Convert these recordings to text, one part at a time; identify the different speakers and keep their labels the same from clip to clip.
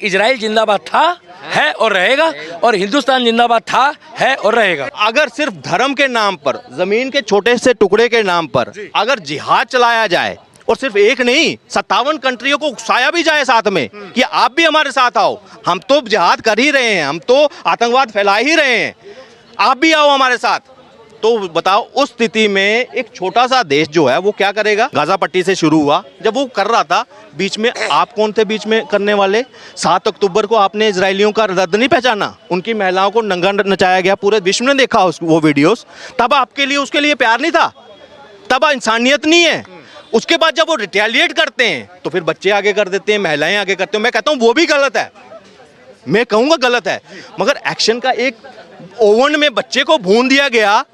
Speaker 1: Israel जिंदाबाद था, है और रहेगा, और हिंदुस्तान जिंदाबाद था, है और रहेगा।
Speaker 2: अगर सिर्फ धर्म के नाम पर, जमीन के छोटे से टुकड़े के नाम पर अगर जिहाद चलाया जाए, और सिर्फ एक नहीं 57 कंट्रियों को उकसाया भी जाए साथ में कि आप भी हमारे साथ आओ, हम तो जिहाद कर ही रहे हैं, हम तो आतंकवाद फैला ही रहे हैं, आप भी आओ हमारे साथ, तो बताओ उस स्थिति में एक छोटा सा देश जो है वो क्या करेगा। गाजा पट्टी से शुरू हुआ, जब वो कर रहा था बीच में आप कौन थे बीच में करने वाले। 7 अक्टूबर को आपने इजरायलियों का दर्द नहीं पहचाना, उनकी महिलाओं को नंगा नचाया गया, पूरे विश्व ने देखा वो वीडियोस, तब आपके लिए उसके लिए प्यार नहीं था, तब इंसानियत नहीं है। उसके बाद जब वो रिटेलिएट करते हैं तो फिर बच्चे आगे कर देते हैं, महिलाएं आगे करते हैं। मैं कहता हूँ वो भी गलत है, मैं कहूँगा गलत है, मगर एक्शन का एक ओवन में बच्चे को भून दिया गया,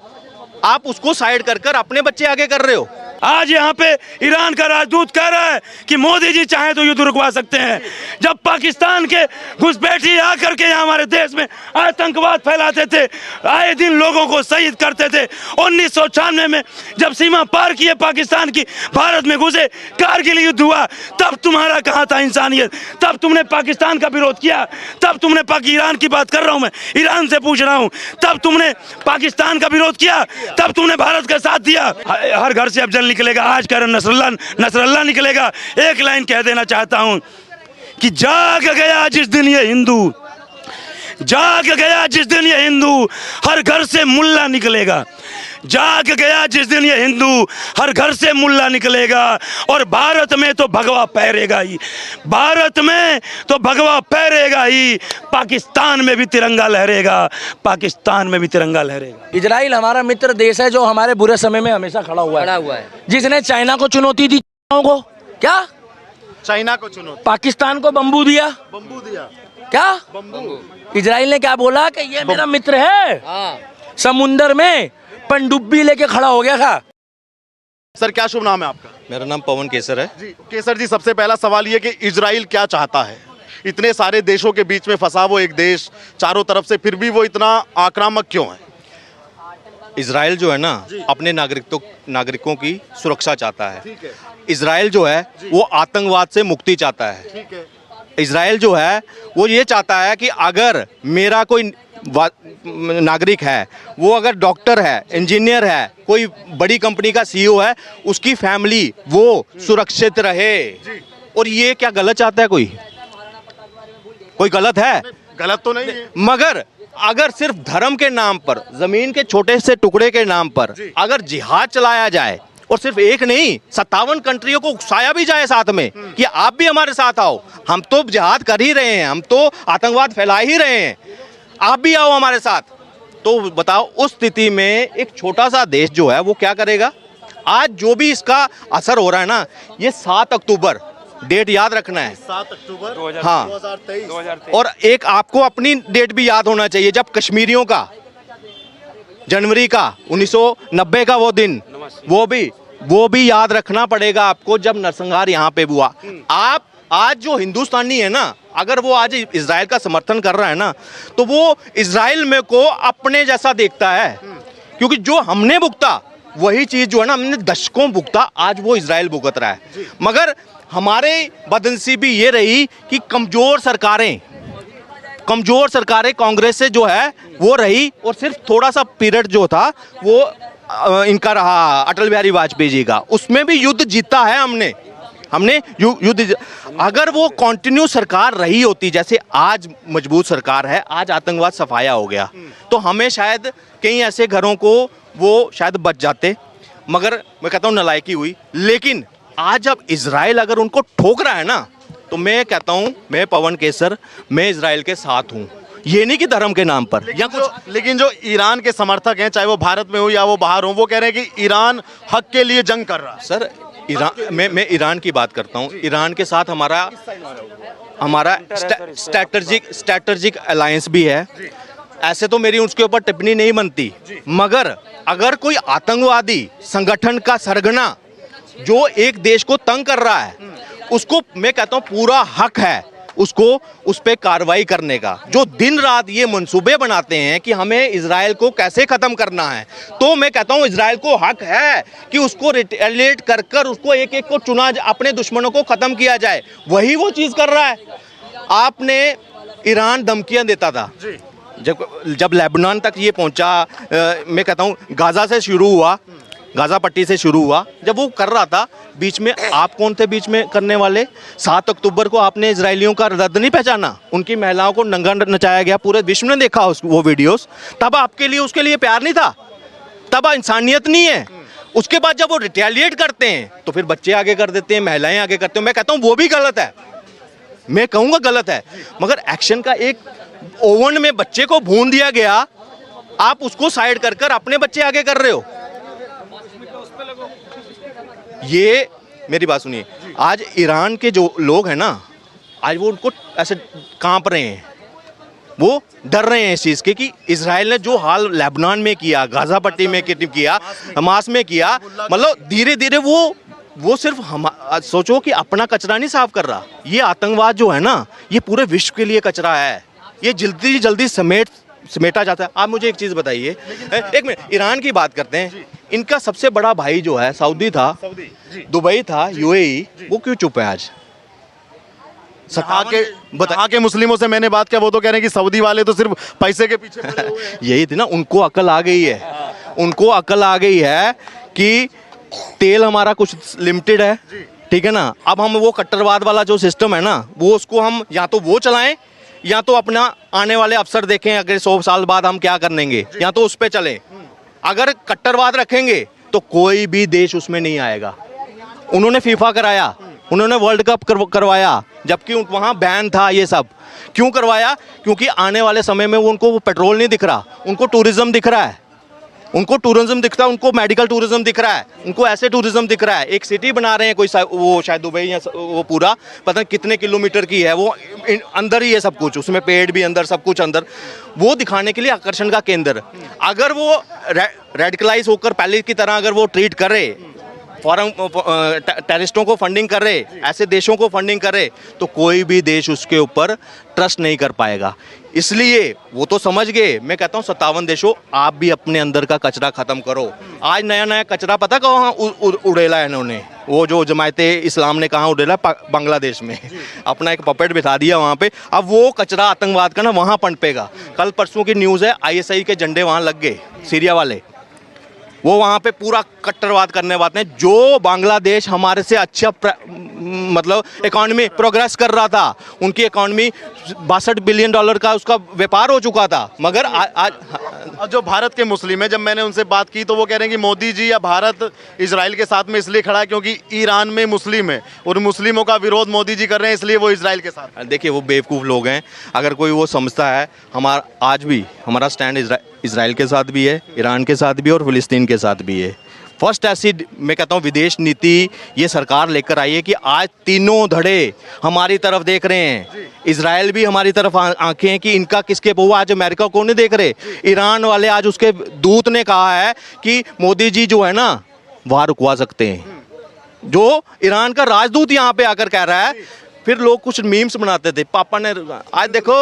Speaker 2: आप उसको साइड कर कर अपने बच्चे आगे कर रहे हो।
Speaker 3: आज यहाँ पे ईरान का राजदूत कह रहा है कि मोदी जी चाहे तो युद्ध रुकवा सकते हैं। जब पाकिस्तान के घुसपैठी आकर के यहाँ हमारे देश में आतंकवाद फैलाते थे, आए दिन लोगों को शहीद करते थे, 1996 में जब सीमा पार किए पाकिस्तान की, भारत में घुसे, कारगिल युद्ध हुआ, तब तुम्हारा कहाँ था इंसानियत? तब तुमने पाकिस्तान का विरोध किया, तब तुमने ईरान की बात कर रहा हूँ मैं, ईरान से पूछ रहा हूँ, तब तुमने पाकिस्तान का विरोध किया, तब तुमने भारत का साथ दिया। हर घर से अब जल निकलेगा, आज कह रहे नसरल्ला निकलेगा। एक लाइन कह देना चाहता हूं कि जाग गया जिस दिन ये हिंदू, जाग गया जिस दिन ये हिंदू, हर घर से मुल्ला निकलेगा। जाग गया जिस दिन ये हिंदू, हर घर से मुल्ला निकलेगा। और भारत में तो भगवा फहरेगा ही, भारत में तो भगवा फहरेगा ही, पाकिस्तान में भी तिरंगा लहरेगा, पाकिस्तान में भी तिरंगा लहरेगा।
Speaker 1: इजराइल हमारा मित्र देश है जो हमारे बुरे समय में हमेशा खड़ा हुआ है। जिसने चाइना को चुनौती दी, को क्या
Speaker 4: चाइना को चुनौती,
Speaker 1: पाकिस्तान को बम्बू दिया, क्या
Speaker 4: बम्बू।
Speaker 1: इजराइल ने क्या बोला कि ये मेरा मित्र है, समुंदर में पनडुब्बी लेके खड़ा हो गया था।
Speaker 4: सर क्या शुभ नाम है आपका?
Speaker 2: मेरा नाम पवन केसर है
Speaker 4: जी केसर जी, सबसे पहला सवाल ये कि इजराइल क्या चाहता है? इतने सारे देशों के बीच में फंसा वो एक देश चारों तरफ से, फिर भी वो इतना आक्रामक क्यों है?
Speaker 2: इजराइल जो है ना अपने नागरिकों की सुरक्षा चाहता है।
Speaker 4: ठीक है।
Speaker 2: इजराइल जो है वो आतंकवाद से मुक्ति चाहता है।
Speaker 4: ठीक है।
Speaker 2: इजराइल जो है वो ये चाहता है कि अगर मेरा कोई नागरिक है, वो अगर डॉक्टर है, इंजीनियर है, कोई बड़ी कंपनी का सीईओ है, उसकी फैमिली वो सुरक्षित रहे। और ये क्या गलत चाहता है? कोई गलत है?
Speaker 4: गलत तो नहीं है,
Speaker 2: मगर अगर सिर्फ धर्म के नाम पर, जमीन के छोटे से टुकड़े के नाम पर अगर जिहाद चलाया जाए, और सिर्फ एक नहीं 57 कंट्रियों को उकसाया भी जाए साथ में कि आप भी हमारे साथ आओ, हम तो जिहाद कर ही रहे हैं, हम तो आतंकवाद फैला ही रहे हैं, आप भी आओ हमारे साथ, तो बताओ उस स्थिति में एक छोटा सा देश जो है वो क्या करेगा। आज जो भी इसका असर हो रहा है ना, ये 7 अक्टूबर डेट याद रखना है,
Speaker 4: 7 अक्टूबर
Speaker 2: हाँ
Speaker 4: 2023।
Speaker 2: और एक आपको अपनी डेट भी याद होना चाहिए, जब कश्मीरियों का जनवरी का 1990 का वो दिन, वो भी याद रखना पड़ेगा आपको, जब नरसंहार यहाँ पे हुआ। आप आज जो हिंदुस्तानी है ना, अगर वो आज इजराइल का समर्थन कर रहा है ना, तो वो इजराइल में को अपने जैसा देखता है, क्योंकि जो हमने भुगता वही चीज जो है ना, हमने दशकों भुगता, आज वो इजराइल भुगत रहा है। मगर हमारे बदनसीबी ये रही कि कमजोर सरकारें कांग्रेस से जो है वो रही, और सिर्फ थोड़ा सा पीरियड जो था वो इनका रहा, अटल बिहारी वाजपेयी जी का, उसमें भी युद्ध जीता है हमने युद्ध। अगर वो कंटिन्यू सरकार रही होती, जैसे आज मजबूत सरकार है, आज आतंकवाद सफाया हो गया, तो हमें शायद कई ऐसे घरों को वो शायद बच जाते, मगर मैं कहता हूँ नालायकी हुई। लेकिन आज जब इजराइल अगर उनको ठोक रहा है ना, तो मैं कहता हूँ, मैं पवन केसर, मैं इजराइल के साथ हूँ, ये नहीं कि धर्म के नाम पर या कुछ।
Speaker 4: लेकिन जो ईरान के समर्थक हैं, चाहे वो भारत में हो या वो बाहर हो, वो कह रहे हैं कि ईरान हक के लिए जंग कर रहा है।
Speaker 2: सर मैं ईरान की बात करता हूँ, ईरान के साथ हमारा स्ट्रैटेजिक अलायंस भी है, ऐसे तो मेरी उसके ऊपर टिप्पणी नहीं बनती, मगर अगर कोई आतंकवादी संगठन का सरगना जो एक देश को तंग कर रहा है, उसको मैं कहता हूँ पूरा हक है उसको उस पर कार्रवाई करने का। जो दिन रात ये मंसूबे बनाते हैं कि हमें इजराइल को कैसे ख़त्म करना है, तो मैं कहता हूँ इजराइल को हक है कि उसको रिटेलिएट कर कर उसको एक एक को चुना, अपने दुश्मनों को ख़त्म किया जाए। वही वो चीज़ कर रहा है। आपने ईरान धमकियां देता था जब लेबनान तक ये पहुंचा, मैं कहता हूँ गाजा से शुरू हुआ, गाजा पट्टी से शुरू हुआ, जब वो कर रहा था बीच में आप कौन थे बीच में करने वाले? 7 अक्टूबर को आपने इजरायलियों का दर्द नहीं पहचाना? उनकी महिलाओं को नंगा नचाया गया, पूरे विश्व ने देखा वो वीडियोस। तब आपके लिए उसके लिए प्यार नहीं था, तब इंसानियत नहीं है। उसके बाद जब वो रिटेलिएट करते हैं तो फिर बच्चे आगे कर देते हैं, महिलाएं आगे करते हैं। मैं कहता हूँ वो भी गलत है, मैं कहूँगा गलत है, मगर एक्शन का एक ओवन में बच्चे को भून दिया गया, आप उसको साइड कर कर अपने बच्चे आगे कर रहे हो। ये मेरी बात सुनिए, आज ईरान के जो लोग हैं ना, आज वो उनको ऐसे कांप रहे हैं, वो डर रहे हैं इस चीज़ के कि इजराइल ने जो हाल लेबनान में किया, गाजा पट्टी में किया, हमास में किया, मतलब धीरे धीरे वो सिर्फ हम सोचो कि अपना कचरा नहीं साफ कर रहा, ये आतंकवाद जो है ना, ये पूरे विश्व के लिए कचरा है, ये जल्दी जल्दी समेटा जाता है। आप मुझे एक चीज़ बताइए, एक मिनट, ईरान की बात करते हैं, इनका सबसे बड़ा भाई जो है सऊदी था, दुबई था, यूएई, वो क्यों चुप है आज?
Speaker 4: यहाँ के मुस्लिमों से मैंने बात किया, वो तो कह रहे हैं कि सऊदी वाले तो सिर्फ पैसे के पीछे पड़े हुए हैं।
Speaker 2: यही थी ना, उनको अकल आ गई है, उनको अकल आ गई है कि तेल हमारा कुछ लिमिटेड है, ठीक है ना। अब हम वो कट्टरवाद वाला जो सिस्टम है ना, वो उसको हम या तो वो चलाएं या तो अपना आने वाले अवसर देखें, अगर 100 साल बाद हम क्या करेंगे, या तो उस पर चलें। अगर कट्टरवाद रखेंगे तो कोई भी देश उसमें नहीं आएगा। उन्होंने फीफा कराया, उन्होंने वर्ल्ड कप करवाया, जबकि वहाँ बैन था ये सब। क्यों करवाया? क्योंकि आने वाले समय में उनको वो पेट्रोल नहीं दिख रहा, उनको टूरिज्म दिख रहा है, उनको टूरिज्म दिखता है, उनको मेडिकल टूरिज्म दिख रहा है, उनको ऐसे टूरिज्म दिख रहा है। एक सिटी बना रहे हैं कोई वो शायद दुबई या वो पूरा पता नहीं कितने किलोमीटर की है, वो अंदर ही है सब कुछ, उसमें पेड़ भी अंदर, सब कुछ अंदर, वो दिखाने के लिए आकर्षण का केंद्र। अगर वो रेडिकलाइज होकर पहले की तरह अगर वो ट्रीट करे, फॉरेन टेररिस्टों को फंडिंग कर रहे, ऐसे देशों को फंडिंग कर रहे, तो कोई भी देश उसके ऊपर ट्रस्ट नहीं कर पाएगा। इसलिए वो तो समझ गए। मैं कहता हूँ 57 देशों, आप भी अपने अंदर का कचरा खत्म करो। आज नया नया कचरा पता कहाँ उड़ेला है इन्होंने, वो जो जमायते इस्लाम ने कहाँ उड़ेला, बांग्लादेश में अपना एक पपेट बिठा दिया वहाँ पे। अब वो कचरा आतंकवाद का ना वहाँ पनपेगा। कल परसों की न्यूज़ है, ISI के झंडे वहाँ लग गए, सीरिया वाले, वो वहाँ पे पूरा कट्टरवाद करने वाले हैं। जो बांग्लादेश हमारे से अच्छा मतलब इकॉनमी प्रोग्रेस कर रहा था, उनकी इकॉनमी $62 बिलियन का उसका व्यापार हो चुका था, मगर आज
Speaker 4: जो भारत के मुस्लिम हैं, जब मैंने उनसे बात की तो वो कह रहे हैं कि मोदी जी या भारत इजराइल के साथ में इसलिए खड़ा है क्योंकि ईरान में मुस्लिम है और मुस्लिमों का विरोध मोदी जी कर रहे हैं, इसलिए वो इजराइल के साथ।
Speaker 2: देखिए, वो बेवकूफ़ लोग हैं। अगर कोई वो समझता है, हमारा आज भी हमारा स्टैंड इजराइल के साथ भी है, ईरान के साथ भी और फिलिस्तीन के साथ भी है। फर्स्ट ऐसी मैं कहता हूँ विदेश नीति ये सरकार लेकर आई है कि आज तीनों धड़े हमारी तरफ देख रहे हैं। इजराइल भी हमारी तरफ आंखें हैं कि इनका किसके वो आज अमेरिका को नहीं देख रहे। ईरान वाले, आज उसके दूत ने कहा है कि मोदी जी जो है ना वहाँ रुकवा सकते हैं। जो ईरान का राजदूत यहाँ पे आकर कह रहा है। फिर लोग कुछ मीम्स बनाते थे, पापा ने आज देखो,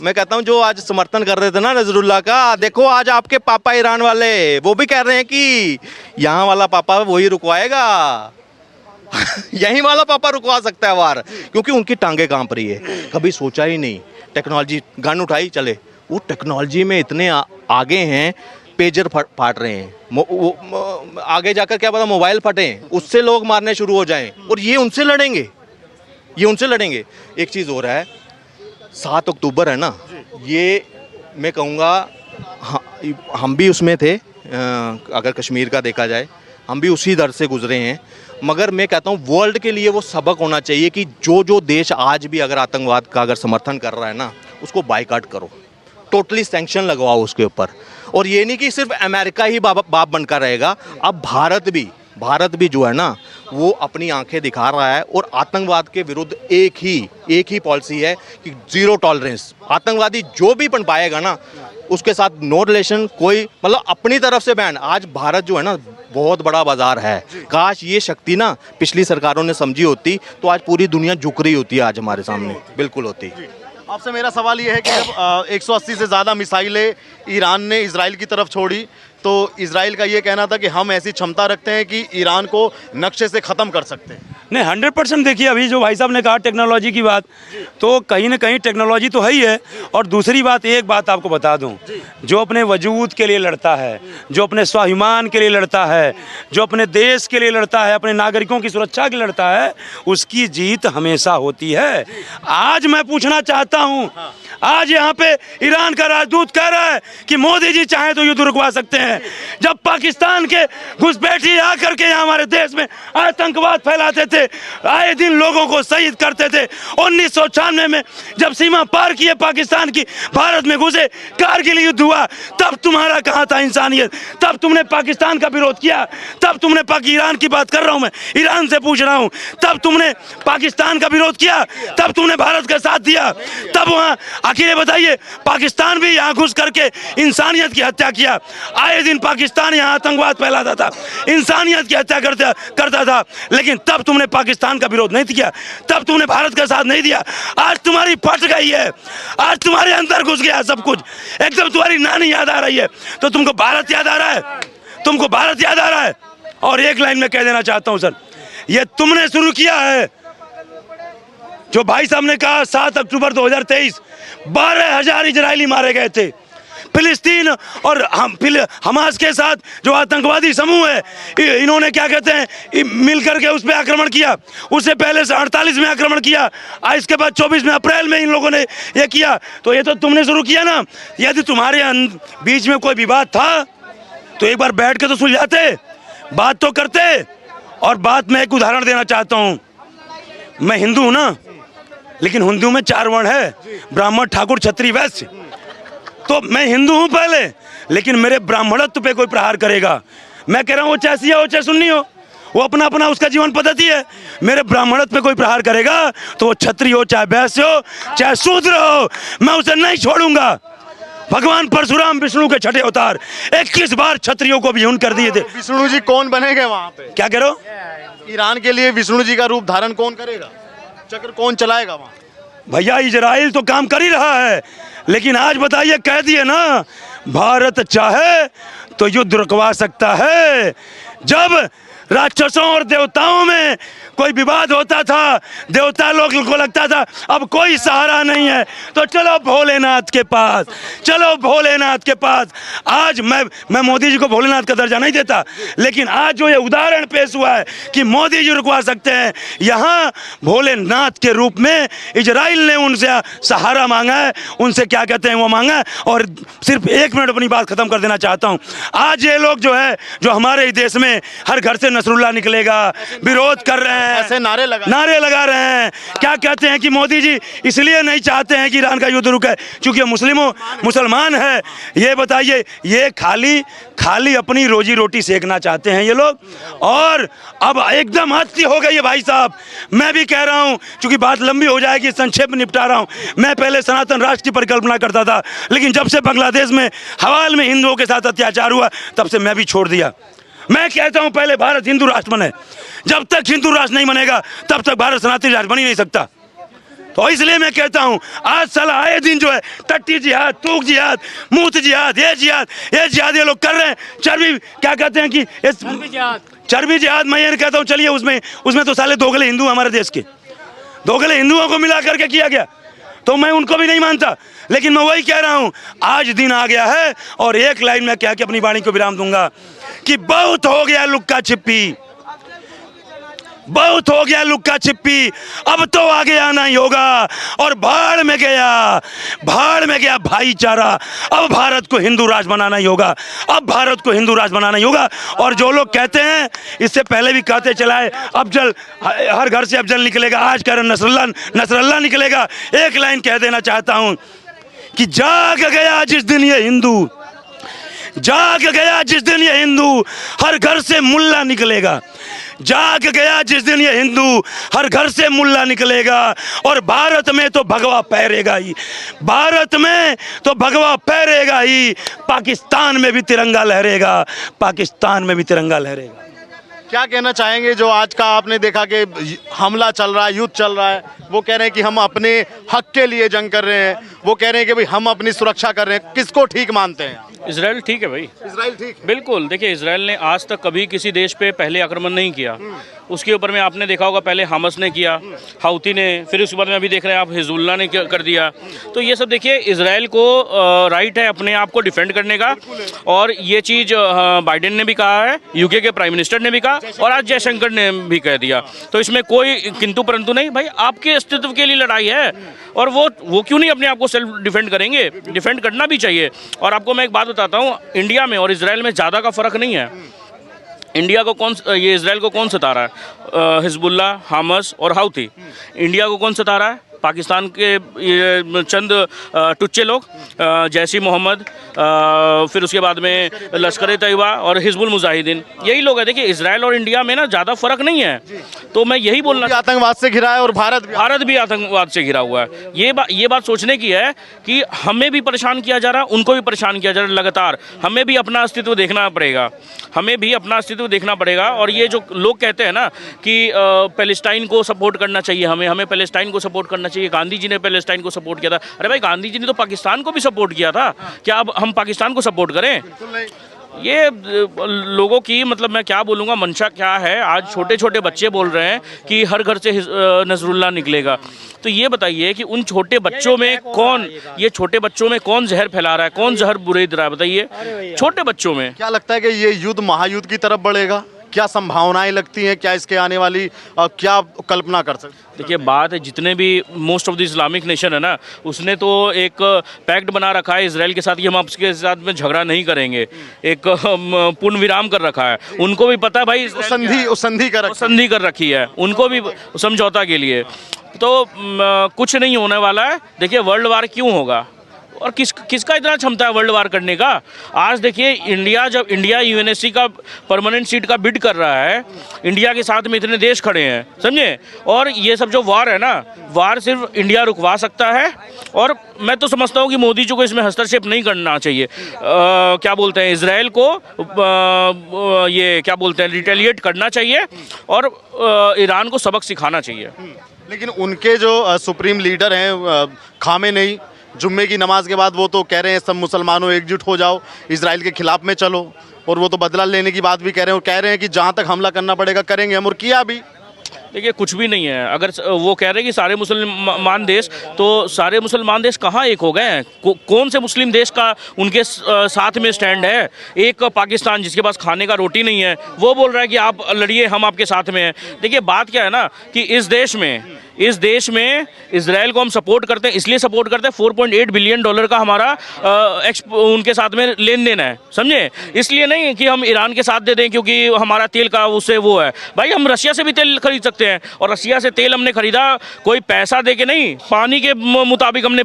Speaker 2: मैं कहता हूँ जो आज समर्थन कर रहे थे ना नजरुल्लाह का, देखो आज आपके पापा ईरान वाले वो भी कह रहे हैं कि यहाँ वाला पापा वही रुकवाएगा यही वाला पापा रुकवा सकता है वार, क्योंकि उनकी टांगे कांप रही है। कभी सोचा ही नहीं, टेक्नोलॉजी, गन उठाई चले, वो टेक्नोलॉजी में इतने आगे हैं, पेजर फाट रहे हैं, आगे जाकर क्या पता मोबाइल फटे, उससे लोग मारने शुरू हो जाएं और ये उनसे लड़ेंगे, ये उनसे लड़ेंगे। एक चीज़ हो रहा है, 7 अक्टूबर है ना, ये मैं कहूँगा हम भी उसमें थे। अगर कश्मीर का देखा जाए, हम भी उसी दर से गुजरे हैं। मगर मैं कहता हूँ वर्ल्ड के लिए वो सबक होना चाहिए कि जो देश आज भी अगर आतंकवाद का अगर समर्थन कर रहा है ना, उसको बाइकाट करो, टोटली सैंक्शन लगवाओ उसके ऊपर। और ये नहीं कि सिर्फ अमेरिका ही बाप बनकर रहेगा, अब भारत भी जो है ना वो अपनी आंखें दिखा रहा है और आतंकवाद के विरुद्ध एक ही पॉलिसी है कि जीरो टॉलरेंस। आतंकवादी जो भी बन पाएगा ना उसके साथ नो रिलेशन, कोई मतलब अपनी तरफ से बैन। आज भारत जो है ना बहुत बड़ा बाजार है। काश ये शक्ति ना पिछली सरकारों ने समझी होती तो आज पूरी दुनिया झुक रही होती है आज हमारे सामने, बिल्कुल होती।
Speaker 4: आपसे मेरा सवाल ये है कि जब 180 से ज़्यादा मिसाइलें ईरान ने इजराइल की तरफ छोड़ी तो इजराइल का ये कहना था कि हम ऐसी क्षमता रखते हैं कि ईरान को नक्शे से ख़त्म कर सकते हैं।
Speaker 3: नहीं 100% देखिए, अभी जो भाई साहब ने कहा टेक्नोलॉजी की बात, तो कहीं ना कहीं टेक्नोलॉजी तो है ही है। और दूसरी बात, एक बात आपको बता दूं, जो अपने वजूद के लिए लड़ता है, जो अपने स्वाभिमान के लिए लड़ता है, जो अपने देश के लिए लड़ता है, अपने नागरिकों की सुरक्षा के लिए लड़ता है, उसकी जीत हमेशा होती है। आज मैं पूछना चाहता हूं, आज यहाँ पे ईरान का राजदूत कह रहा है कि मोदी जी चाहे तो युद्ध रुकवा सकते हैं। जब पाकिस्तान के घुसपैठी आकर के यहाँ हमारे देश में आतंकवाद फैलाते थे, आए दिन लोगों को शहीद करते थे, 1996 में जब सीमा पार किए पाकिस्तान की, भारत में घुसे, कारगिल युद्ध हुआ, तब तुम्हारा कहाँ था इंसानियत? तब तुमने पाकिस्तान का विरोध किया, तब तुमने ईरान की बात कर रहा हूं मैं, ईरान से पूछ रहा हूं, तब तुमने पाकिस्तान का विरोध किया, तब तुमने भारत का साथ दिया, तब वहां आखिर ये बताइए, पाकिस्तान भी यहाँ घुस करके इंसानियत की हत्या किया। आए दिन पाकिस्तान यहाँ आतंकवाद फैलाता था, इंसानियत की हत्या करता था, लेकिन तब तुमने पाकिस्तान का विरोध नहीं किया, तब तुमने भारत का साथ नहीं दिया। आज तुम्हारी फट गई है, आज तुम्हारे अंदर घुस गया सब कुछ, एकदम तुम्हारी नानी याद आ रही है, तो तुमको भारत याद आ रहा है, तुमको भारत याद आ रहा है। और एक लाइन में कह देना चाहता हूं सर, ये तुमने शुरू किया है। जो भाई साहब ने कहा 7 अक्टूबर 2023 12,000 इजरायली मारे गए थे। फिलिस्तीन और हमास के साथ जो आतंकवादी समूह है, इन्होंने क्या कहते हैं, मिलकर के उस पर आक्रमण किया। उससे पहले से 48 में आक्रमण किया, इसके बाद 24 में अप्रैल में इन लोगों ने ये किया। तो ये तो तुमने शुरू किया ना। यदि तुम्हारे बीच में कोई विवाद था तो एक बार बैठ के तो सुलझाते, बात तो करते। और बात में एक उदाहरण देना चाहता हूँ, मैं हिंदू हूँ ना, लेकिन हिंदू में 4 वर्ण है, ब्राह्मण, ठाकुर, क्षत्रिय, वैश्य। तो मैं हिंदू हूं पहले, लेकिन मेरे ब्राह्मणत्व पे कोई प्रहार करेगा, मैं कह रहा हूं वो चाहे सिया हो चाहे सुन्नी हो, वो अपना अपना उसका जीवन पद्धति है। मेरे ब्राह्मणत्व पे कोई प्रहार करेगा तो वो क्षत्रिय हो, चाहे वैश्य हो, चाहे शूद्र हो, मैं उसे नहीं छोड़ूंगा। भगवान परशुराम विष्णु के छठे अवतार 21 बार क्षत्रियों को विहीन कर दिए थे।
Speaker 4: विष्णु जी कौन बनेंगे वहाँ पे?
Speaker 3: क्या कह रहे हो?
Speaker 4: ईरान के लिए विष्णु जी का रूप धारण कौन करेगा? चक्र कौन चलाएगा वहाँ?
Speaker 3: भैया इजराइल तो काम कर ही रहा है, लेकिन आज बताइए, कह दिए ना, भारत चाहे तो युद्ध रुकवा सकता है। जब राक्षसों और देवताओं में कोई विवाद होता था, देवता लोग को लगता था अब कोई सहारा नहीं है, तो चलो भोलेनाथ के पास, चलो भोलेनाथ के पास। आज मैं मोदी जी को भोलेनाथ का दर्जा नहीं देता, लेकिन आज जो ये उदाहरण पेश हुआ है कि मोदी जी रुकवा सकते हैं, यहाँ भोलेनाथ के रूप में इजराइल ने उनसे सहारा मांगा है, उनसे क्या कहते हैं वो मांगा है। और सिर्फ 1 मिनट अपनी बात खत्म कर देना चाहता हूँ। आज ये लोग जो है, जो हमारे देश में हर घर से नसरुल्लाह निकलेगा, विरोध कर रहे हैं,
Speaker 4: ऐसे नारे
Speaker 3: लगा रहे हैं। क्या कहते हैं कि मोदी जी इसलिए नहीं चाहते हैं कि ईरान का युद्ध रुके क्योंकि मुसलमान है। ये बताइए, ये खाली अपनी रोजी रोटी सेकना चाहते हैं ये लोग। और अब एकदम हद हो गई है भाई साहब। मैं भी कह रहा हूं, क्योंकि बात लंबी हो जाएगी, संक्षेप में निपटा रहा हूं। मैं पहले सनातन राष्ट्र की परिकल्पना करता था, लेकिन जब से बांग्लादेश में हवाल में हिंदुओं के साथ अत्याचार हुआ, तब से मैं भी छोड़ दिया। मैं कहता हूं पहले भारत हिंदू राष्ट्र बने, जब तक हिंदू राष्ट्र नहीं बनेगा तब तक भारत सनातनी राष्ट्र बन ही नहीं सकता। तो इसलिए मैं कहता हूं, आज साला आए दिन जो है टट्टी जिहाद, तूक जिहाद, मूत जिहाद, ये जिहाद ये लोग कर रहे हैं। चर्बी क्या कहते हैं कि चर्बी जिहाद, मैं ये कहता हूं चलिए उसमें तो साले दोगले हिंदू हमारे देश के, दोगले हिंदुओं को मिला करके किया गया, तो मैं उनको भी नहीं मानता। लेकिन मैं वही कह रहा हूं, आज दिन आ गया है। और एक लाइन में कह के अपनी वाणी को विराम दूंगा कि बहुत हो गया लुक्का छिपी, बहुत हो गया लुक्का छिपी, अब तो आगे आना ही होगा। और भाड़ में गया भाईचारा। अब भारत को हिंदू राष्ट्र बनाना ही होगा, अब भारत को हिंदू राष्ट्र बनाना ही होगा। और जो लोग कहते हैं, इससे पहले भी कहते चलाए, अफजल, हर घर से अफजल निकलेगा, आज कह रहे नसरल्ला निकलेगा। एक लाइन कह देना चाहता हूं कि जाग गया जिस दिन ये हिंदू, जाग गया जिस दिन ये हिंदू, हर घर से मुल्ला निकलेगा। जाग गया जिस दिन ये हिंदू, हर घर से मुल्ला निकलेगा। और भारत में तो भगवा फहरेगा ही, भारत में तो भगवा फहरेगा ही। पाकिस्तान में भी तिरंगा लहरेगा, पाकिस्तान में भी तिरंगा लहरेगा।
Speaker 4: क्या कहना चाहेंगे जो आज का आपने देखा कि हमला चल रहा है, युद्ध चल रहा है, वो कह रहे हैं कि हम अपने हक के लिए जंग कर रहे हैं, वो कह रहे हैं कि भाई हम अपनी सुरक्षा कर रहे हैं, किसको ठीक मानते हैं?
Speaker 5: इजराइल ठीक है भाई,
Speaker 4: इजराइल ठीक है।
Speaker 5: बिल्कुल। देखिए, इजराइल ने आज तक कभी किसी देश पे पहले आक्रमण नहीं किया। उसके ऊपर में आपने देखा होगा, पहले हमास ने किया, हाउती ने, फिर उसके बाद में अभी देख रहे हैं आप हिजबुल्लाह ने कर दिया। तो ये सब देखिए, इजराइल को राइट है अपने आप को डिफेंड करने का, और ये चीज़ बाइडेन ने भी कहा है, यूके के प्राइम मिनिस्टर ने भी कहा, और आज जयशंकर ने भी कह दिया। तो इसमें कोई किंतु परंतु नहीं भाई, आपके अस्तित्व के लिए लड़ाई है, और वो क्यों नहीं अपने आप को सेल्फ डिफेंड करेंगे? डिफेंड करना भी चाहिए। और आपको मैं एक बात बताता हूँ, इंडिया में और इजराइल में ज़्यादा का फ़र्क नहीं है। इंडिया को ये इजराइल को कौन सता रहा है? हिजबुल्लाह, हामस और हाउती। इंडिया को कौन सता रहा है? पाकिस्तान के ये चंद टुच्चे लोग, जैसी मोहम्मद, फिर उसके बाद में लश्कर तैयबा और हिजबुल मुजाहिदीन, यही लोग हैं। देखिए, इजराइल और इंडिया में ना ज़्यादा फर्क नहीं है। तो मैं यही बोलना,
Speaker 4: आतंकवाद से घिरा है और भारत
Speaker 5: भी आतंकवाद से घिरा हुआ है। ये बात सोचने की है कि हमें भी परेशान किया जा रहा है, उनको भी परेशान किया जा रहा है लगातार। हमें भी अपना अस्तित्व देखना पड़ेगा, और ये जो लोग कहते हैं ना कि पैलेस्टाइन को सपोर्ट करना चाहिए, हमें पैलेस्टाइन को सपोर्ट करना चाहिए, गांधी जी ने पैलेस्टाइन को सपोर्ट किया था। अरे भाई, गांधी जी ने तो पाकिस्तान को भी सपोर्ट किया था, क्या अब हम पाकिस्तान को सपोर्ट करें? ये लोगों की, मतलब मैं क्या बोलूँगा, मंशा क्या है। आज छोटे छोटे बच्चे बोल रहे हैं कि हर घर से नसरुल्लाह निकलेगा। तो ये बताइए कि उन छोटे बच्चों में कौन जहर फैला रहा है, कौन जहर बुरेद रहा है? बताइए, छोटे बच्चों में।
Speaker 4: क्या लगता है कि ये युद्ध महायुद्ध की तरफ बढ़ेगा? क्या संभावनाएं लगती हैं? क्या इसके आने वाली क्या कल्पना कर सकते?
Speaker 5: देखिए, बात है, जितने भी most of the Islamic nation है ना, उसने तो एक पैक्ट बना रखा है इजराइल के साथ कि हम आपके साथ में झगड़ा नहीं करेंगे, एक पूर्ण विराम कर रखा है। उनको भी पता है भाई,
Speaker 4: संधि
Speaker 5: कर रखी है उनको भी समझौता के लिए। तो कुछ नहीं होने वाला है। देखिए, वर्ल्ड वार क्यों होगा, और किसका इतना क्षमता है वर्ल्ड वार करने का? आज देखिए, जब इंडिया यूएनएससी का परमानेंट सीट का बिड कर रहा है, इंडिया के साथ में इतने देश खड़े हैं, समझे? और ये सब जो वार है ना, वार सिर्फ इंडिया रुकवा सकता है। और मैं तो समझता हूँ कि मोदी जी को इसमें हस्तक्षेप नहीं करना चाहिए। क्या बोलते हैं, इजराइल को ये क्या बोलते हैं, रिटेलिएट करना चाहिए, और ईरान को सबक सिखाना चाहिए।
Speaker 4: लेकिन उनके जो सुप्रीम लीडर हैं खामेनेई, जुम्मे की नमाज के बाद वो तो कह रहे हैं सब मुसलमानों एकजुट हो जाओ, इजराइल के खिलाफ में चलो, और वो तो बदला लेने की बात भी कह रहे हैं, और कह रहे हैं कि जहाँ तक हमला करना पड़ेगा करेंगे हम, और किया भी।
Speaker 5: देखिए, कुछ भी नहीं है। अगर वो कह रहे हैं कि सारे मुसलमान देश, तो सारे मुसलमान देश कहाँ एक हो गए हैं? कौन से मुस्लिम देश का उनके साथ में स्टैंड है? एक पाकिस्तान, जिसके पास खाने का रोटी नहीं है, वो बोल रहा है कि आप लड़िए, हम आपके साथ में हैं। देखिए, बात क्या है ना कि इस देश में इजराइल को हम सपोर्ट करते हैं, इसलिए सपोर्ट करते हैं, $4.8 बिलियन का हमारा उनके साथ में लेन देन है, समझे? इसलिए नहीं कि हम ईरान के साथ दे दें क्योंकि हमारा तेल का उससे वो है। भाई, हम रशिया से भी तेल खरीद सकते हैं, और रशिया से तेल हमने खरीदा कोई पैसा दे के नहीं, पानी के मुताबिक हमने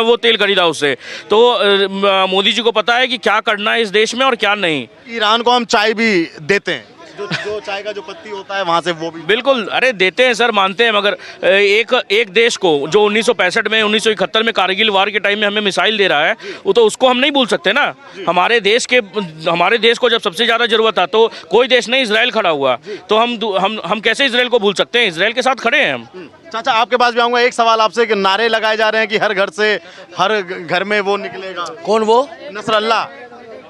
Speaker 5: वो तेल खरीदा उससे। तो मोदी जी को पता है कि क्या करना है इस देश में और क्या नहीं।
Speaker 4: ईरान को हम चाय भी देते हैं, जो चाय का जो पत्ती होता है वहाँ से वो भी।
Speaker 5: बिल्कुल, अरे देते हैं सर, मानते हैं, मगर एक देश को जो 1965 में 1971 में कारगिल वार के टाइम में हमें मिसाइल दे रहा है, वो तो उसको हम नहीं भूल सकते ना। हमारे देश को जब सबसे ज़्यादा ज़रूरत था तो कोई देश नहीं, इजराइल खड़ा हुआ, तो हम कैसे इजराइल को भूल सकते हैं? इजराइल के साथ खड़े हैं हम।
Speaker 4: चाचा, आपके पास भी आऊँगा। एक सवाल आपसे कि नारे लगाए जा रहे हैं कि हर घर में वो निकलेगा।
Speaker 1: कौन वो?
Speaker 4: नसरुल्लाह।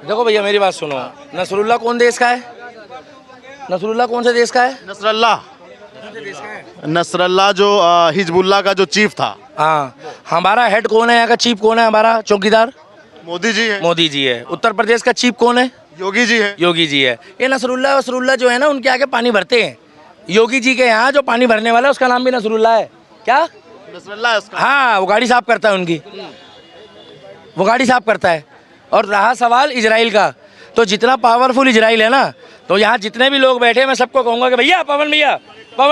Speaker 1: देखो भैया, मेरी बात सुनो, नसरुल्लाह कौन देश का है? नसरुल्लाह कौन से देश का है?
Speaker 4: नसरुल्लाह जो हिजबुल्लाह का जो चीफ था।
Speaker 1: हाँ, हमारा हेड कौन है? यहाँ का चीफ कौन है? हमारा चौकीदार
Speaker 4: मोदी जी है।
Speaker 1: उत्तर प्रदेश का चीफ कौन है?
Speaker 4: योगी जी है।
Speaker 1: ये नसरुल्लाह जो है ना, उनके आगे पानी भरते हैं। योगी जी के यहाँ जो पानी भरने वाला है, उसका नाम भी नसरुल्लाह है। क्या
Speaker 4: नसरुल्लाह?
Speaker 1: हाँ, वो गाड़ी साफ करता है उनकी, वो गाड़ी साफ करता है। और रहा सवाल इजराइल का, तो जितना पावरफुल इजराइल है ना, तो यहाँ जितने भी लोग बैठे, मैं सबको कहूँगा कि भैया पवन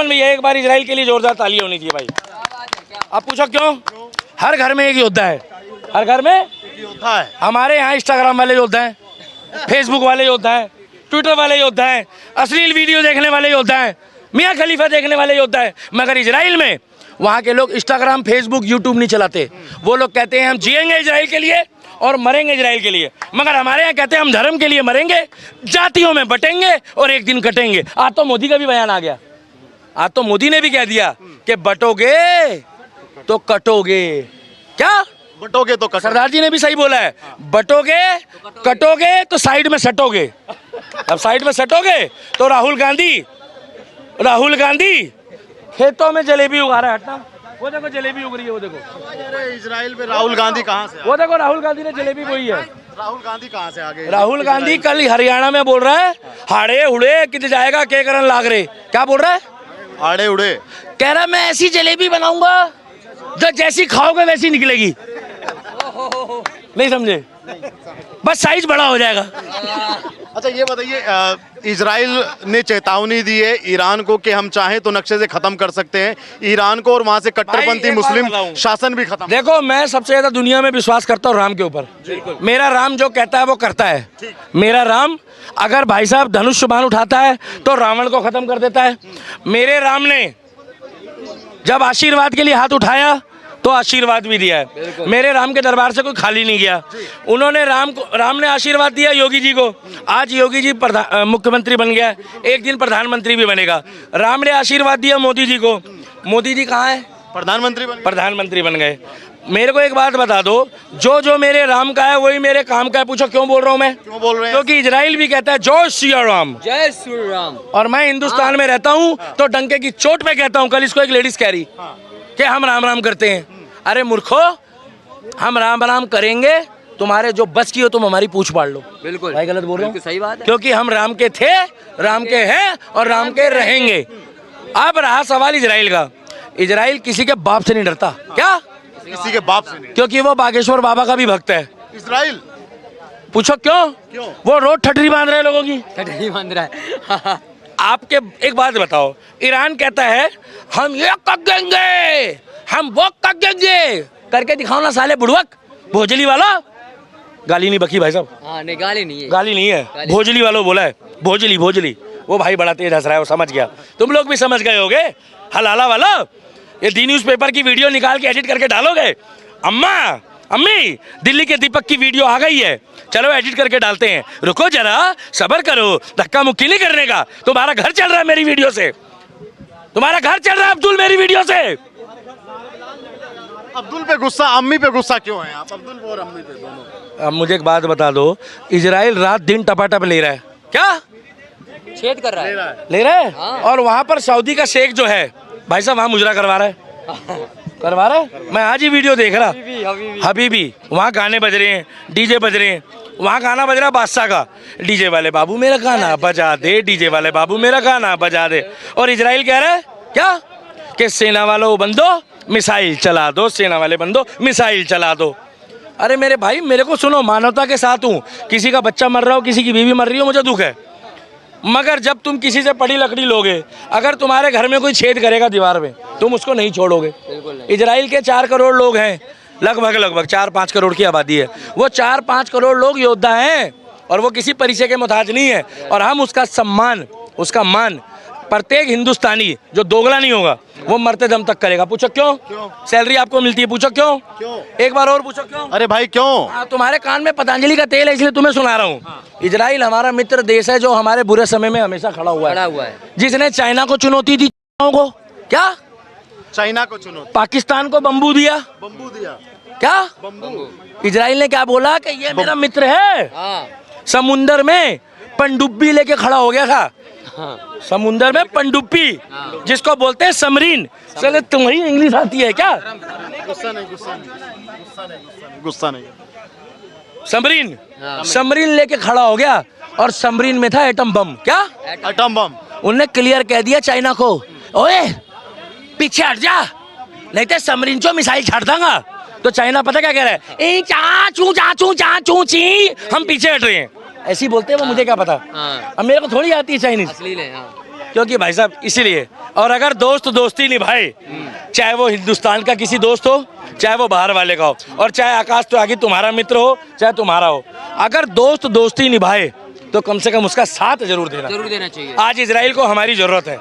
Speaker 1: भैया एक बार इजराइल के लिए जोरदार ताली होनी चाहिए भाई। आप पूछो क्यों? हर घर में एक योद्धा है, हर घर में योद्धा है। हमारे यहाँ इंस्टाग्राम वाले योद्धा हैं, फेसबुक वाले योद्धा हैं, ट्विटर वाले योद्धा हैं, अश्लील वीडियो देखने वाले योद्धा हैं, मियाँ खलीफा देखने वाले योद्धा हैं। मगर इजराइल में वहाँ के लोग इंस्टाग्राम, फेसबुक, यूट्यूब नहीं चलाते। वो लोग कहते हैं हम जिएंगे इजराइल के लिए और मरेंगे इजराइल के लिए। मगर हमारे यहाँ कहते हैं हम धर्म के लिए मरेंगे, जातियों में बटेंगे और एक दिन कटेंगे। आज तो मोदी का भी बयान आ गया, आज तो मोदी ने भी कह दिया कि बटोगे तो कटोगे। क्या
Speaker 4: बटोगे तो कटोगे।
Speaker 1: सरदार जी ने भी सही बोला है, बटोगे कटोगे तो साइड में सटोगे। अब साइड में सटोगे तो राहुल गांधी खेतों में जलेबी उगा रहा है। हटना, वो देखो जलेबी उग रही है, वो देखो।
Speaker 4: अरे इजराइल में राहुल गांधी कहाँ से
Speaker 1: वो देखो राहुल गांधी ने जलेबी बोई है।
Speaker 4: राहुल गांधी कहाँ से आ गए?
Speaker 1: राहुल गांधी कल हरियाणा में बोल रहा है हाड़े उड़े कित जाएगा के करन लाग रहे। क्या बोल रहा है?
Speaker 4: आड़े उड़े
Speaker 1: कह रहा मैं ऐसी जलेबी बनाऊंगा जो जैसी खाओगे वैसी निकलेगी। नहीं समझे? बस साइज बड़ा हो जाएगा।
Speaker 4: अच्छा ये बताइए, इजराइल ने चेतावनी दी है ईरान को कि हम चाहें तो नक्शे से खत्म कर सकते हैं ईरान को, और वहां से कट्टरपंथी
Speaker 1: भाई, एक बात
Speaker 4: मुस्लिम
Speaker 1: बताऊं।
Speaker 4: शासन भी खत्म।
Speaker 1: देखो मैं सबसे ज्यादा दुनिया में विश्वास करता हूँ राम के ऊपर। मेरा राम जो कहता है वो करता है। मेरा राम अगर भाई साहब धनुष बाण उठाता है तो रावण को खत्म कर देता है। मेरे राम ने जब आशीर्वाद के लिए हाथ उठाया तो आशीर्वाद भी दिया है। मेरे राम के दरबार से कोई खाली नहीं गया। उन्होंने राम ने आशीर्वाद दिया योगी जी को। आज योगी जी मुख्यमंत्री बन गया, एक दिन प्रधानमंत्री भी बनेगा। राम ने आशीर्वाद दिया मोदी जी को। मोदी जी कहाँ है? प्रधानमंत्री बन गए। मेरे को एक बात बता दो, जो जो मेरे राम का है वही मेरे काम का है। पूछो क्यों बोल रहा हूँ मैं?
Speaker 4: क्यों बोल रहे हैं?
Speaker 1: क्योंकि इजराइल भी कहता है जय श्री राम,
Speaker 6: जय श्री राम।
Speaker 1: और मैं हिंदुस्तान में रहता हूँ तो डंके की चोट पे कहता हूँ। कल इसको एक लेडीज कह रही कि हम राम राम करते हैं। अरे मूर्खो, हम राम राम करेंगे, तुम्हारे जो बस की हो तुम हमारी पूछ पाड़ लो।
Speaker 6: बिल्कुल
Speaker 1: भाई गलत बोल रहा हूँ?
Speaker 6: बिल्कुल सही बात है।
Speaker 1: क्योंकि हम राम के थे, राम के हैं और राम के रहेंगे। अब रहा सवाल इजराइल का। इजराइल किसी के बाप से नहीं डरता। क्या?
Speaker 4: किसी के बाप से नहीं।
Speaker 1: क्योंकि वो बागेश्वर बाबा का भी भक्त है।
Speaker 4: इजराइल
Speaker 1: पूछो क्यों? वो रोज ठटरी बांध रहे हैं लोगों की।
Speaker 6: नहीं बंद रहा है।
Speaker 1: आपके एक बात बताओ, ईरान कहता है हम ये करेंगे, हम वो करेंगे, करके दिखाओ ना साले बुड़वक। भोजली वाला, गाली नहीं बकी भाई साहब,
Speaker 6: हाँ नहीं गाली नहीं है।
Speaker 1: गाली नहीं है, भोजली वालों बोला है। भोजली वो भाई बड़ा तेज हंस रहा है, वो समझ गया। तुम लोग भी समझ गए होगे। हलाला वाला ये दी न्यूज़ पेपर की वीडियो निकाल के एडिट करके डालोगे। अम्मी दिल्ली के दीपक की वीडियो आ गई है, चलो एडिट करके डालते हैं। रुको जरा, सब्र करो, धक्का मुक्की नहीं करने का। तुम्हारा घर चल रहा है मेरी वीडियो से, तुम्हारा घर चल रहा है अब्दुल मेरी वीडियो से।
Speaker 4: अब्दुल पे गुस्सा, अम्मी पे गुस्सा क्यों है आप? अब्दुल और अम्मी पे दोनों।
Speaker 1: अब मुझे एक बात बता दो, इजराइल रात दिन टपाटप ले रहा है। क्या
Speaker 6: छेद कर रहा है?
Speaker 1: ले रहा है? और वहां पर सऊदी का शेख जो है भाई साहब वहां मुजरा करवा रहा है। करवा रहा है। मैं आज ही वीडियो देख रहा, हबीबी वहाँ गाने बज रहे हैं, डीजे बज रहे हैं। वहाँ गाना बज रहा बादशाह का, डीजे वाले बाबू मेरा गाना बजा दे, डीजे वाले बाबू मेरा गाना बजा दे। और इजराइल कह रहा है क्या कि सेना वालों बंदो मिसाइल चला दो, सेना वाले बंदो मिसाइल चला दो। अरे मेरे भाई मेरे को सुनो, मानवता के साथ हूँ। किसी का बच्चा मर रहा हो, किसी की बीवी मर रही हो, मुझे दुख है। मगर जब तुम किसी से पड़ी लकड़ी लोगे, अगर तुम्हारे घर में कोई छेद करेगा दीवार में, तुम उसको नहीं छोड़ोगे। इजराइल के 4 करोड़ लोग हैं, लगभग 4-5 करोड़ की आबादी है। वो 4-5 करोड़ लोग योद्धा हैं और वो किसी परिचय के मोहताज नहीं है। और हम उसका सम्मान, उसका मान प्रत्येक हिंदुस्तानी जो दोगला नहीं होगा वो मरते दम तक करेगा। पूछो क्यों? सैलरी आपको मिलती है, पूछो क्यों? एक बार और पूछो क्यों?
Speaker 4: अरे भाई क्यों?
Speaker 1: तुम्हारे कान में पतंजलि का तेल है इसलिए तुम्हें सुना रहा हूँ। इजराइल हमारा मित्र देश है जो हमारे बुरे समय में हमेशा खड़ा हुआ है। जिसने चाइना को चुनौती दी, को क्या
Speaker 4: चाइना को चुनौती,
Speaker 1: पाकिस्तान को बम्बू दिया, क्या इजराइल ने क्या बोला कि ये मेरा मित्र है। समुंदर में पनडुब्बी लेके खड़ा हो गया था। समुंदर में पनडुब्बी जिसको बोलते हैं समरीन। चले तुम्हारी इंग्लिश आती है क्या?
Speaker 4: गुस्सा नहीं।
Speaker 1: समरीन लेके खड़ा हो गया और समरीन में था एटम बम। क्या
Speaker 4: एटम बम?
Speaker 1: उनने क्लियर कह दिया चाइना को, ओए पीछे हट जा नहीं तो समरीन चो मिसाइल छाड़ दूंगा। तो चाइना पता क्या कह रहा है, ए चाचू ची, हम पीछे हट रहे हैं। ऐसी बोलते हैं वो, मुझे क्या पता। अब मेरे को थोड़ी आती है चाइनीज, क्योंकि भाई साहब इसीलिए। और अगर दोस्ती निभाए, चाहे वो हिंदुस्तान का किसी दोस्त हो, चाहे वो बाहर वाले का हो, और चाहे आकाश तो आगे तुम्हारा मित्र हो, चाहे तुम्हारा हो, अगर दोस्ती निभाए तो कम से कम उसका साथ जरूर देना चाहिए। आज इजराइल को हमारी जरूरत है।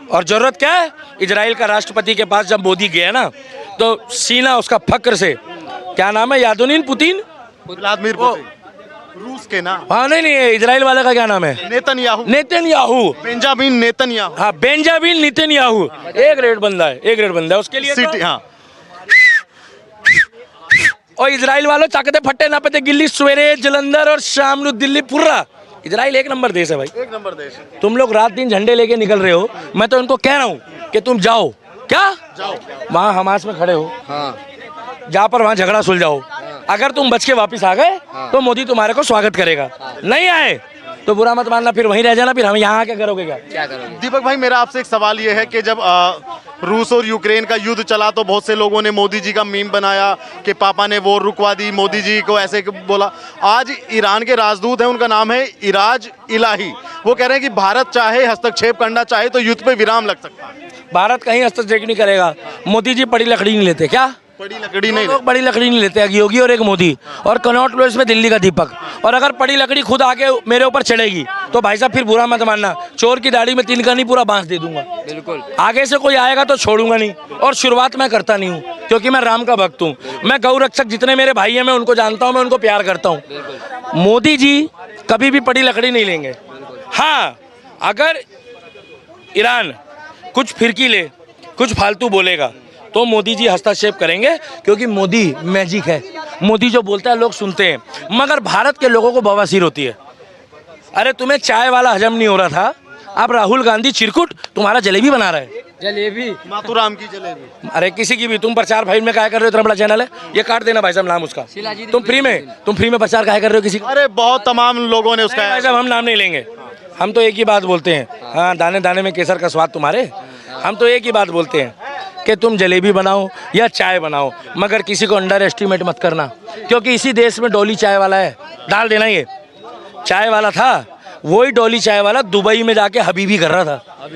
Speaker 1: और जरूरत क्या है? इजराइल का राष्ट्रपति के पास जब मोदी गया ना, तो सीना उसका फक्र से क्या नाम है, यादोनिन पुतिन?
Speaker 4: व्लादिमीर पुतिन, रूस के ना।
Speaker 1: हाँ नहीं नहीं, इजराइल वाले का क्या नाम है?
Speaker 4: Netanyahu,
Speaker 1: Netanyahu.
Speaker 4: Benjamin Netanyahu.
Speaker 1: हाँ, बेंजामिन नेतन्याहू, एक रेट बंदा है, एक रेट बंदा है उसके लिए।
Speaker 4: सिटी, हाँ।
Speaker 1: और इजराइल वालों चाकते फट्टे ना पते गिल्ली सवेरे जलंधर और शाम ਨੂੰ दिल्ली पूरा। इजराइल एक नंबर देश है भाई,
Speaker 4: एक नंबर देश है।
Speaker 1: तुम लोग रात दिन झंडे लेके निकल रहे हो, मैं तो उनको कह रहा हूँ कि तुम जाओ, क्या
Speaker 4: जाओ,
Speaker 1: वहाँ हमास में खड़े हो,
Speaker 6: हाँ
Speaker 1: जहाँ पर वहाँ झगड़ा सुलझाओ। अगर तुम बच के वापस आ गए तो मोदी तुम्हारे को स्वागत करेगा, नहीं आए तो बुरा मत मानना, फिर वहीं रह जाना, फिर हम यहाँ आके करोगे क्या?
Speaker 6: क्या करोगे?
Speaker 4: दीपक भाई, मेरा आपसे एक सवाल ये है कि जब रूस और यूक्रेन का युद्ध चला तो बहुत से लोगों ने मोदी जी का मीम बनाया कि पापा ने वॉर रुकवा दी, मोदी जी को ऐसे बोला। आज ईरान के राजदूत हैं, उनका नाम है इराज इलाही, वो कह रहे हैं कि भारत चाहे हस्तक्षेप करना चाहे तो युद्ध पे विराम लग सकता है।
Speaker 1: भारत कहीं हस्तक्षेप नहीं करेगा, मोदी जी बड़ी लकड़ी नहीं लेते। क्या
Speaker 4: बड़ी लकड़ी नहीं?
Speaker 1: लोग बड़ी लकड़ी नहीं लेते, एक योगी और एक मोदी, और कनॉट लो इसमें दिल्ली का दीपक। और अगर बड़ी लकड़ी खुद आके मेरे ऊपर चढ़ेगी तो भाई साहब फिर बुरा मत मानना, चोर की दाढ़ी में तिनका नहीं पूरा बांस दे दूंगा।
Speaker 6: बिल्कुल।
Speaker 1: आगे से कोई आएगा तो छोड़ूंगा नहीं, और शुरुआत मैं करता नहीं हूँ क्योंकि मैं राम का भक्त हूँ। मैं गौ रक्षक, जितने मेरे भाई हैं मैं उनको जानता हूँ, मैं उनको प्यार करता हूँ। मोदी जी कभी भी बड़ी लकड़ी नहीं लेंगे। हाँ, अगर ईरान कुछ फिरकी ले, कुछ फालतू बोलेगा तो मोदी जी हस्तक्षेप करेंगे, क्योंकि मोदी मैजिक है, मोदी जो बोलता है लोग सुनते हैं। मगर भारत के लोगों को बवासीर होती है। अरे तुम्हें चाय वाला हजम नहीं हो रहा था, अब राहुल गांधी चिरकुट तुम्हारा जलेबी बना रहा है।
Speaker 6: जलेबी,
Speaker 4: माथुराम की जलेबी।
Speaker 1: अरे किसी की भी, तुम प्रचार भाई में क्या कर रहे हो? इतना बड़ा चैनल है, ये काट देना भाई साहब नाम उसका। तुम फ्री में प्रचार क्या कर रहे हो किसी का?
Speaker 4: अरे बहुत तमाम लोगों ने उसका।
Speaker 1: भाई साहब हम नाम नहीं लेंगे, हम तो एक ही बात बोलते हैं, हाँ दाने दाने में केसर का स्वाद तुम्हारे। हम तो एक ही बात बोलते हैं कि तुम जलेबी बनाओ या चाय बनाओ, मगर किसी को अंडर एस्टिमेट मत करना, क्योंकि इसी देश में डोली चाय वाला है, डाल देना। ये चाय वाला था, वही डोली चाय वाला दुबई में जाके हबीबी कर रहा था,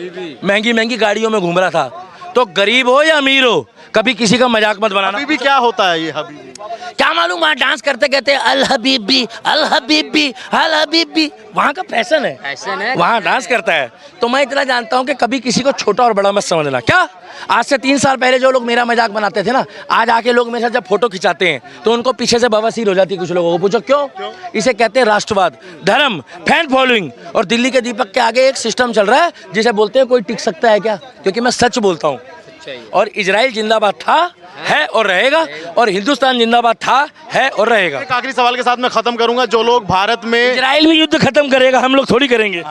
Speaker 1: महंगी महंगी गाड़ियों में घूम रहा था। तो गरीब हो या अमीर हो, कभी किसी का मजाक मत बनाना।
Speaker 4: हबीबी क्या होता है ये हबीबी?
Speaker 1: क्या मालूम, वहाँ डांस करते कहते अल हबीबी अल हबीबी अल हबीबी, वहाँ का फैशन है,
Speaker 6: फैशन है,
Speaker 1: वहाँ डांस करता है। तो मैं इतना जानता हूँ कि कभी किसी को छोटा और बड़ा मत समझना। क्या आज से 3 साल पहले जो लोग मेरा मजाक बनाते थे ना, आज आके लोग मेरे साथ जब फोटो खिंचाते हैं तो उनको पीछे से बवासीर हो जाती है। कुछ लोगों को पूछो क्यों? इसे कहते हैं राष्ट्रवाद, धर्म, फैन फॉलोइंग। और दिल्ली के दीपक के आगे एक सिस्टम चल रहा है जिसे बोलते हैं कोई टिक सकता है क्या? क्योंकि मैं सच बोलता हूँ। और इजराइल जिंदाबाद था, है और रहेगा, और हिंदुस्तान जिंदाबाद था, है और रहेगा।
Speaker 4: एक आखिरी सवाल के साथ मैं खत्म करूंगा। जो लोग भारत में,
Speaker 1: इजराइल भी युद्ध खत्म करेगा, हम लोग थोड़ी करेंगे।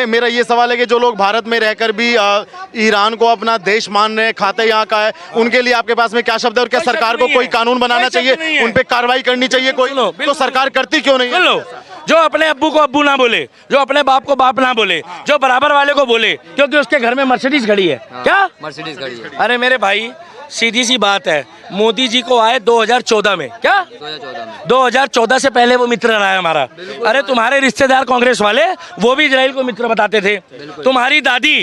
Speaker 4: मेरा ये सवाल है कि जो लोग भारत में रहकर भी ईरान को अपना देश मान रहे हैं, खाते यहाँ का है, उनके लिए आपके पास में क्या शब्द है? और क्या सरकार को कोई कानून बनाना चाहिए, उन पे कार्रवाई करनी चाहिए कोई? तो सरकार करती क्यों नहीं है?
Speaker 1: जो अपने अब्बू को अब्बू ना बोले, जो अपने बाप को बाप ना बोले, जो बराबर वाले को बोले, क्योंकि उसके घर में मर्सिडीज खड़ी है। क्या
Speaker 6: मर्सिडीज खड़ी है?
Speaker 1: अरे मेरे भाई, सीधी सी बात है, मोदी जी को आए 2014 में। क्या 2014 से पहले वो मित्र रहा है हमारा। अरे तुम्हारे रिश्तेदार कांग्रेस वाले, वो भी इजराइल को मित्र बताते थे। तुम्हारी दादी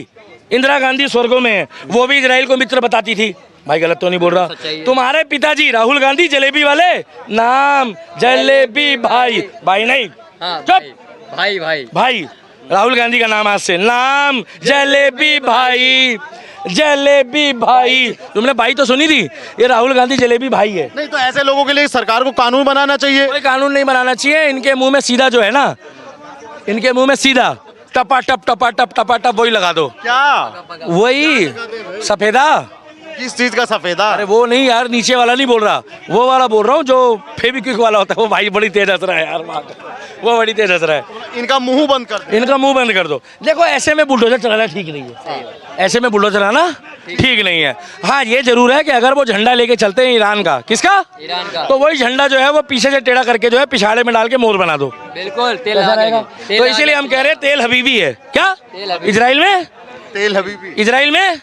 Speaker 1: इंदिरा गांधी स्वर्गों में है, वो भी इजराइल को मित्र बताती थी। भाई गलत तो नहीं बोल रहा? तुम्हारे पिताजी राहुल गांधी जलेबी वाले, नाम जलेबी भाई, भाई नहीं, चुप
Speaker 6: भाई भाई
Speaker 1: भाई, राहुल गांधी का नाम आज से नाम जलेबी भाई, जलेबी भाई। तुमने भाई तो सुनी थी, ये राहुल गांधी जलेबी भाई है।
Speaker 4: नहीं तो ऐसे लोगों के लिए सरकार को कानून बनाना चाहिए।
Speaker 1: कोई कानून नहीं बनाना चाहिए, इनके मुंह में सीधा जो है ना, इनके मुंह में सीधा टपा टप वही लगा दो।
Speaker 4: क्या?
Speaker 1: वही सफेदा।
Speaker 4: किस चीज का सफेदा?
Speaker 1: अरे वो नहीं यार, नीचे वाला नहीं बोल रहा, वो वाला बोल रहा हूँ जो फेविक्विक वाला होता है। वो भाई बड़ी तेज हंस रहा है यार, वो बड़ी तेज हंस रहा है।
Speaker 4: इनका मुंह बंद कर दो।
Speaker 1: इनका मुंह बंद कर दो। देखो ऐसे में बुलडोजर चलाना ठीक नहीं है, ऐसे में बुलडोजर चलाना ठीक नहीं है। हाँ ये जरूर है कि अगर वो झंडा लेके चलते हैं ईरान का, किसका?
Speaker 6: ईरान का।
Speaker 1: तो वही झंडा जो है वो पीछे से टेढ़ा करके जो है पिछाड़े में डाल के मोर बना दो।
Speaker 6: बिल्कुल, तेल
Speaker 1: ऐसा
Speaker 6: लगा
Speaker 1: रहेगा।
Speaker 6: के।
Speaker 1: तो इसीलिए हम कह रहे हैं तेल हबीबी है। क्या इजराइल में?
Speaker 4: तेल हबीबी।
Speaker 1: इजराइल में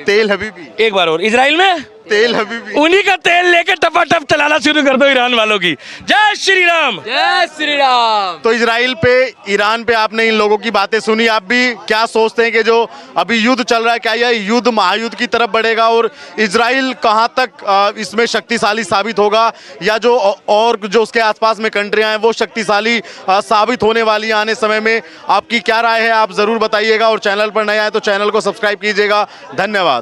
Speaker 4: तेल हबीबी।
Speaker 1: एक बार और, इजराइल में
Speaker 4: तेल हबीबी।
Speaker 1: उन्हीं का तेल लेके टपाटप चलाना शुरू कर दो ईरान वालों की। जय श्री राम,
Speaker 6: जय श्री राम।
Speaker 4: तो इजराइल पे, ईरान पे आपने इन लोगों की बातें सुनी। आप भी क्या सोचते हैं कि जो अभी युद्ध चल रहा है, क्या यह युद्ध महायुद्ध की तरफ बढ़ेगा और इजराइल कहां तक इसमें शक्तिशाली साबित होगा, या जो और जो उसके आसपास में कंट्रियां हैं वो शक्तिशाली साबित होने वाली आने समय में? आपकी क्या राय है आप ज़रूर बताइएगा, और चैनल पर नए आए तो चैनल को सब्सक्राइब कीजिएगा। धन्यवाद।